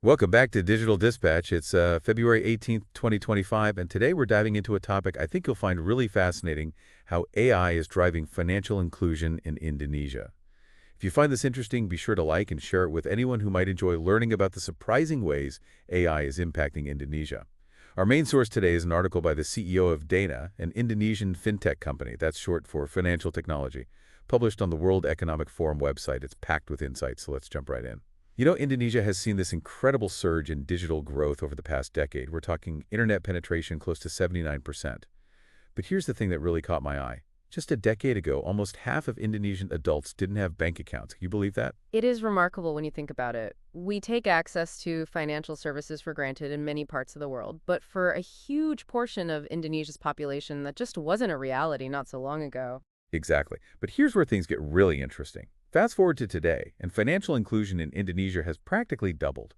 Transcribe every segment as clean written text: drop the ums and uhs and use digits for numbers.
Welcome back to Digital Dispatch. It's February 18th, 2025, and today we're diving into a topic I think you'll find really fascinating: how AI is driving financial inclusion in Indonesia. If you find this interesting, be sure to like and share it with anyone who might enjoy learning about the surprising ways AI is impacting Indonesia. Our main source today is an article by the CEO of Dana, an Indonesian fintech company, that's short for financial technology, published on the World Economic Forum website. It's packed with insights, so let's jump right in. Indonesia has seen this incredible surge in digital growth over the past decade. We're talking internet penetration close to 79%. But here's the thing that really caught my eye. Just a decade ago, almost half of Indonesian adults didn't have bank accounts. Can you believe that? It is remarkable when you think about it. We take access to financial services for granted in many parts of the world, but for a huge portion of Indonesia's population, that just wasn't a reality not so long ago. Exactly. But here's where things get really interesting. Fast forward to today, and financial inclusion in Indonesia has practically doubled.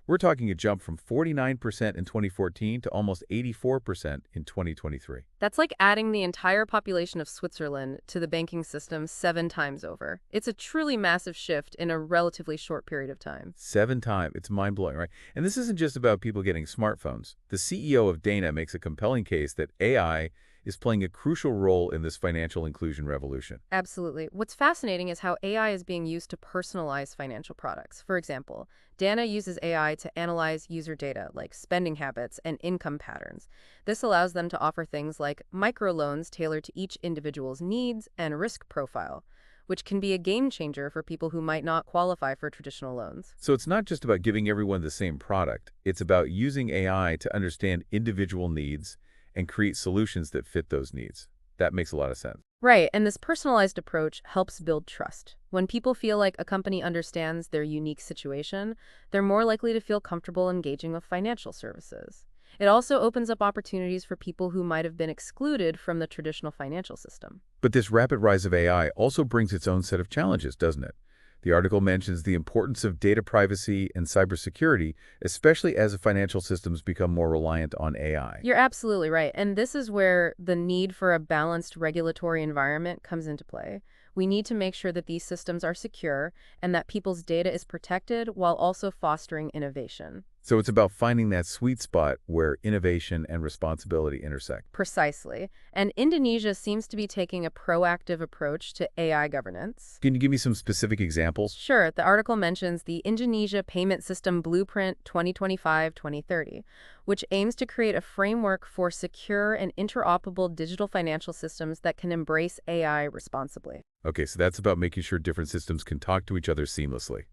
We're talking a jump from 49% in 2014 to almost 84% in 2023. That's like adding the entire population of Switzerland to the banking system 7 times over. It's a truly massive shift in a relatively short period of time. 7 times. It's mind-blowing, right? And this isn't just about people getting smartphones. The CEO of Dana makes a compelling case that AI is playing a crucial role in this financial inclusion revolution. Absolutely. What's fascinating is how AI is being used to personalize financial products. For example, Dana uses AI to analyze user data like spending habits and income patterns. This allows them to offer things like microloans tailored to each individual's needs and risk profile, which can be a game changer for people who might not qualify for traditional loans. So it's not just about giving everyone the same product. It's about using AI to understand individual needs and create solutions that fit those needs. That makes a lot of sense. Right, and this personalized approach helps build trust. When people feel like a company understands their unique situation, they're more likely to feel comfortable engaging with financial services. It also opens up opportunities for people who might have been excluded from the traditional financial system. But this rapid rise of AI also brings its own set of challenges, doesn't it? The article mentions the importance of data privacy and cybersecurity, especially as financial systems become more reliant on AI. You're absolutely right, and this is where the need for a balanced regulatory environment comes into play. We need to make sure that these systems are secure and that people's data is protected while also fostering innovation. So it's about finding that sweet spot where innovation and responsibility intersect. Precisely. And Indonesia seems to be taking a proactive approach to AI governance. Can you give me some specific examples? Sure, the article mentions the Indonesia Payment System Blueprint 2025-2030, which aims to create a framework for secure and interoperable digital financial systems that can embrace AI responsibly. Okay, so that's about making sure different systems can talk to each other seamlessly.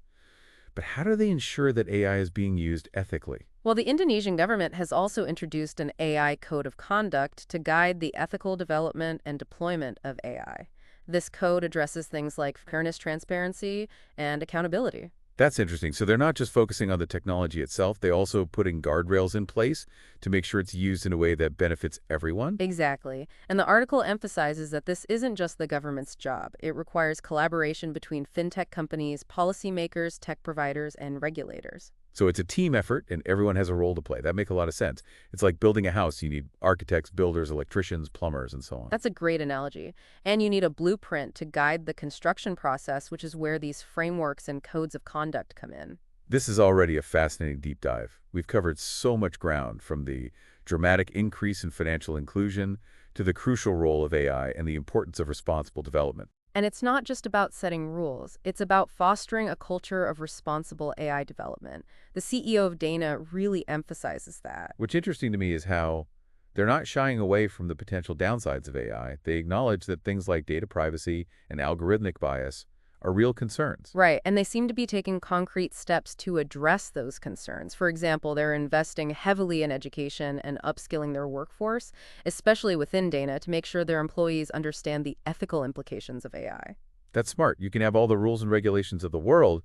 But how do they ensure that AI is being used ethically? Well, the Indonesian government has also introduced an AI code of conduct to guide the ethical development and deployment of AI. This code addresses things like fairness, transparency, and accountability. That's interesting. So they're not just focusing on the technology itself, they also putting guardrails in place to make sure it's used in a way that benefits everyone? Exactly. And the article emphasizes that this isn't just the government's job. It requires collaboration between fintech companies, policymakers, tech providers, and regulators. So it's a team effort and everyone has a role to play. That makes a lot of sense. It's like building a house. You need architects, builders, electricians, plumbers, and so on. That's a great analogy. And you need a blueprint to guide the construction process, which is where these frameworks and codes of conduct come in. This is already a fascinating deep dive. We've covered so much ground, from the dramatic increase in financial inclusion to the crucial role of AI and the importance of responsible development. And it's not just about setting rules. It's about fostering a culture of responsible AI development. The CEO of Dana really emphasizes that. What's interesting to me is how they're not shying away from the potential downsides of AI. They acknowledge that things like data privacy and algorithmic bias are real concerns. Right, and they seem to be taking concrete steps to address those concerns. For example, they're investing heavily in education and upskilling their workforce, especially within Dana, to make sure their employees understand the ethical implications of AI. That's smart. You can have all the rules and regulations of the world,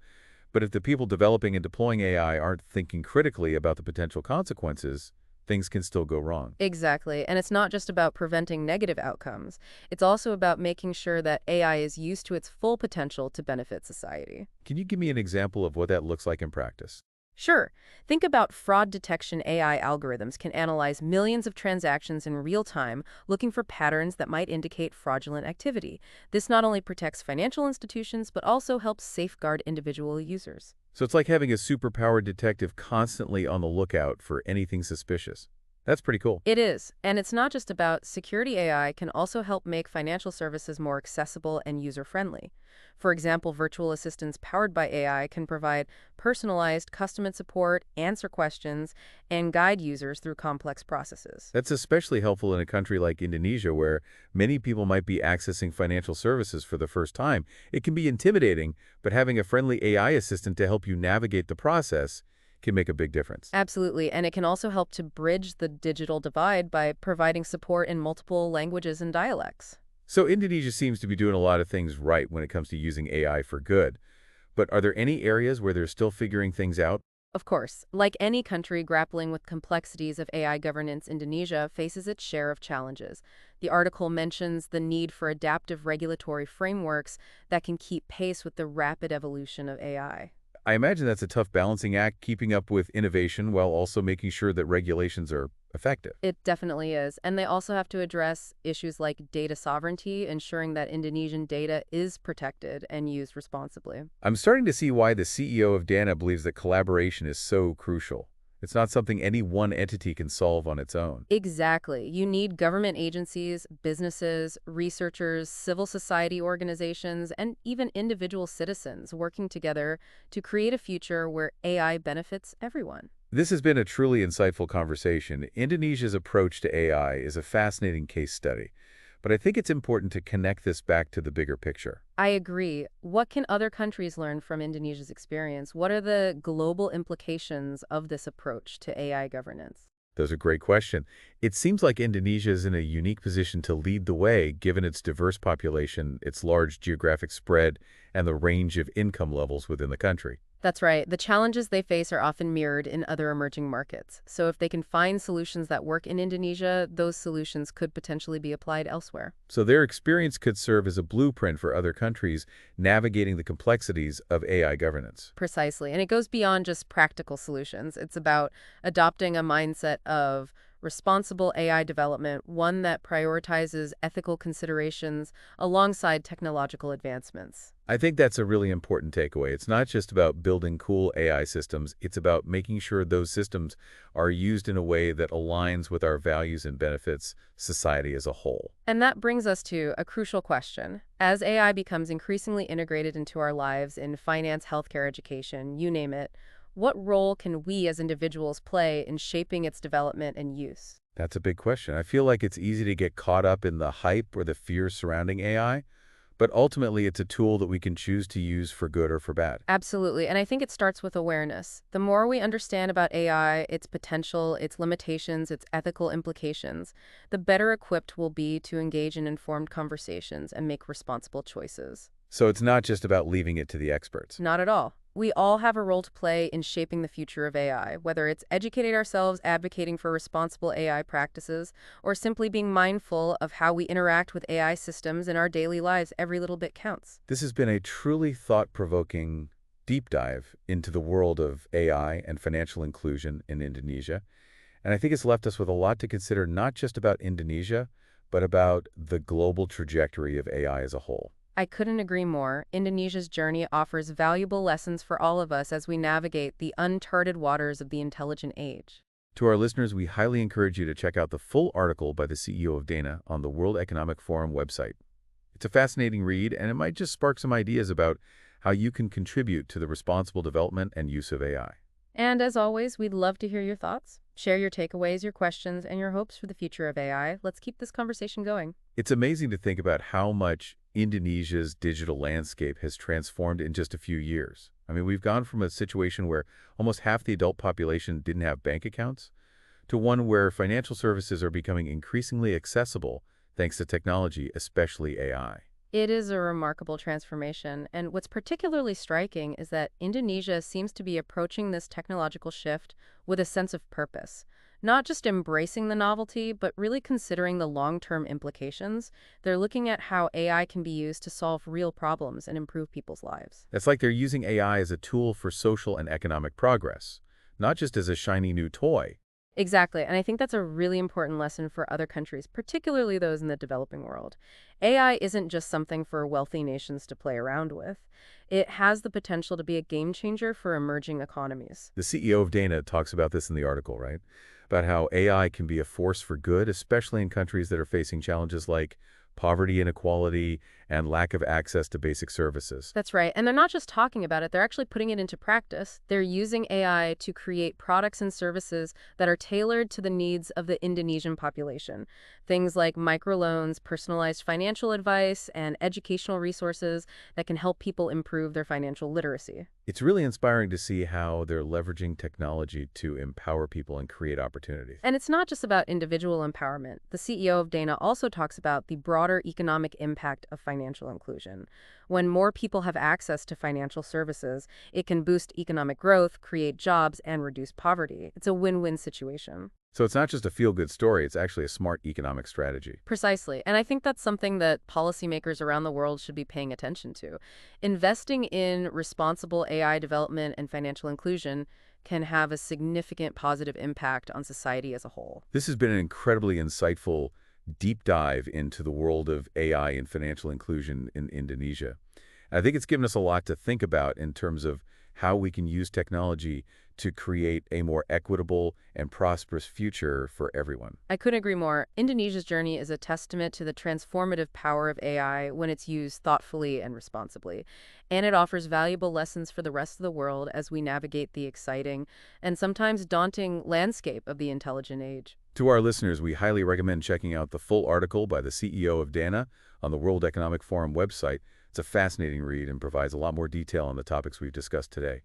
but if the people developing and deploying AI aren't thinking critically about the potential consequences, things can still go wrong. Exactly, and it's not just about preventing negative outcomes. It's also about making sure that AI is used to its full potential to benefit society. Can you give me an example of what that looks like in practice? Sure. Think about fraud detection. AI algorithms can analyze millions of transactions in real time, looking for patterns that might indicate fraudulent activity. This not only protects financial institutions, but also helps safeguard individual users. So it's like having a superpowered detective constantly on the lookout for anything suspicious. That's pretty cool. It is. And it's not just about security. AI can also help make financial services more accessible and user-friendly. For example, virtual assistants powered by AI can provide personalized customer support, answer questions, and guide users through complex processes. That's especially helpful in a country like Indonesia, where many people might be accessing financial services for the first time. It can be intimidating, but having a friendly AI assistant to help you navigate the process can make a big difference. Absolutely. And it can also help to bridge the digital divide by providing support in multiple languages and dialects. So Indonesia seems to be doing a lot of things right when it comes to using AI for good. But are there any areas where they're still figuring things out? Of course, like any country grappling with complexities of AI governance, Indonesia faces its share of challenges. The article mentions the need for adaptive regulatory frameworks that can keep pace with the rapid evolution of AI. I imagine that's a tough balancing act, keeping up with innovation while also making sure that regulations are effective. It definitely is. And they also have to address issues like data sovereignty, ensuring that Indonesian data is protected and used responsibly. I'm starting to see why the CEO of Dana believes that collaboration is so crucial. It's not something any one entity can solve on its own. Exactly. You need government agencies, businesses, researchers, civil society organizations, and even individual citizens working together to create a future where AI benefits everyone. This has been a truly insightful conversation. Indonesia's approach to AI is a fascinating case study, but I think it's important to connect this back to the bigger picture. I agree. What can other countries learn from Indonesia's experience? What are the global implications of this approach to AI governance? Those are great questions. It seems like Indonesia is in a unique position to lead the way, given its diverse population, its large geographic spread, and the range of income levels within the country. That's right. The challenges they face are often mirrored in other emerging markets. So if they can find solutions that work in Indonesia, those solutions could potentially be applied elsewhere. So their experience could serve as a blueprint for other countries navigating the complexities of AI governance. Precisely. And it goes beyond just practical solutions. It's about adopting a mindset of responsible AI development, one that prioritizes ethical considerations alongside technological advancements. I think that's a really important takeaway. It's not just about building cool AI systems, it's about making sure those systems are used in a way that aligns with our values and benefits society as a whole. And that brings us to a crucial question. As AI becomes increasingly integrated into our lives in finance, healthcare, education, you name it, what role can we as individuals play in shaping its development and use? That's a big question. I feel like it's easy to get caught up in the hype or the fears surrounding AI, but ultimately it's a tool that we can choose to use for good or for bad. Absolutely. And I think it starts with awareness. The more we understand about AI, its potential, its limitations, its ethical implications, the better equipped we'll be to engage in informed conversations and make responsible choices. So it's not just about leaving it to the experts. Not at all. We all have a role to play in shaping the future of AI, whether it's educating ourselves, advocating for responsible AI practices, or simply being mindful of how we interact with AI systems in our daily lives. Every little bit counts. This has been a truly thought-provoking deep dive into the world of AI and financial inclusion in Indonesia. And I think it's left us with a lot to consider, not just about Indonesia, but about the global trajectory of AI as a whole. I couldn't agree more. Indonesia's journey offers valuable lessons for all of us as we navigate the uncharted waters of the intelligent age. To our listeners, we highly encourage you to check out the full article by the CEO of Dana on the World Economic Forum website. It's a fascinating read, and it might just spark some ideas about how you can contribute to the responsible development and use of AI. And as always, we'd love to hear your thoughts. Share your takeaways, your questions, and your hopes for the future of AI. Let's keep this conversation going. It's amazing to think about how much Indonesia's digital landscape has transformed in just a few years. I mean, we've gone from a situation where almost half the adult population didn't have bank accounts to one where financial services are becoming increasingly accessible thanks to technology, especially AI. It is a remarkable transformation, and what's particularly striking is that Indonesia seems to be approaching this technological shift with a sense of purpose. Not just embracing the novelty, but really considering the long-term implications. They're looking at how AI can be used to solve real problems and improve people's lives. It's like they're using AI as a tool for social and economic progress, not just as a shiny new toy. Exactly, and I think that's a really important lesson for other countries, particularly those in the developing world. AI isn't just something for wealthy nations to play around with. It has the potential to be a game changer for emerging economies. The CEO of Dana talks about this in the article, right? About how AI can be a force for good, especially in countries that are facing challenges like poverty, inequality, and lack of access to basic services. That's right. And they're not just talking about it, they're actually putting it into practice. They're using AI to create products and services that are tailored to the needs of the Indonesian population. Things like microloans, personalized financial advice, and educational resources that can help people improve their financial literacy. It's really inspiring to see how they're leveraging technology to empower people and create opportunities. And it's not just about individual empowerment. The CEO of Dana also talks about the broader economic impact of financial inclusion. When more people have access to financial services, it can boost economic growth, create jobs, and reduce poverty. It's a win-win situation. So it's not just a feel-good story, it's actually a smart economic strategy. Precisely. And I think that's something that policymakers around the world should be paying attention to. Investing in responsible AI development and financial inclusion can have a significant positive impact on society as a whole. This has been an incredibly insightful deep dive into the world of AI and financial inclusion in Indonesia. And I think it's given us a lot to think about in terms of how we can use technology to create a more equitable and prosperous future for everyone. I couldn't agree more. Indonesia's journey is a testament to the transformative power of AI when it's used thoughtfully and responsibly. And it offers valuable lessons for the rest of the world as we navigate the exciting and sometimes daunting landscape of the intelligent age. To our listeners, we highly recommend checking out the full article by the CEO of Dana on the World Economic Forum website. It's a fascinating read and provides a lot more detail on the topics we've discussed today.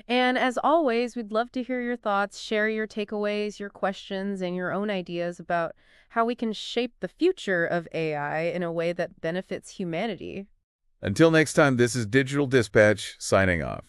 And as always, we'd love to hear your thoughts, share your takeaways, your questions, and your own ideas about how we can shape the future of AI in a way that benefits humanity. Until next time, this is Digital Dispatch signing off.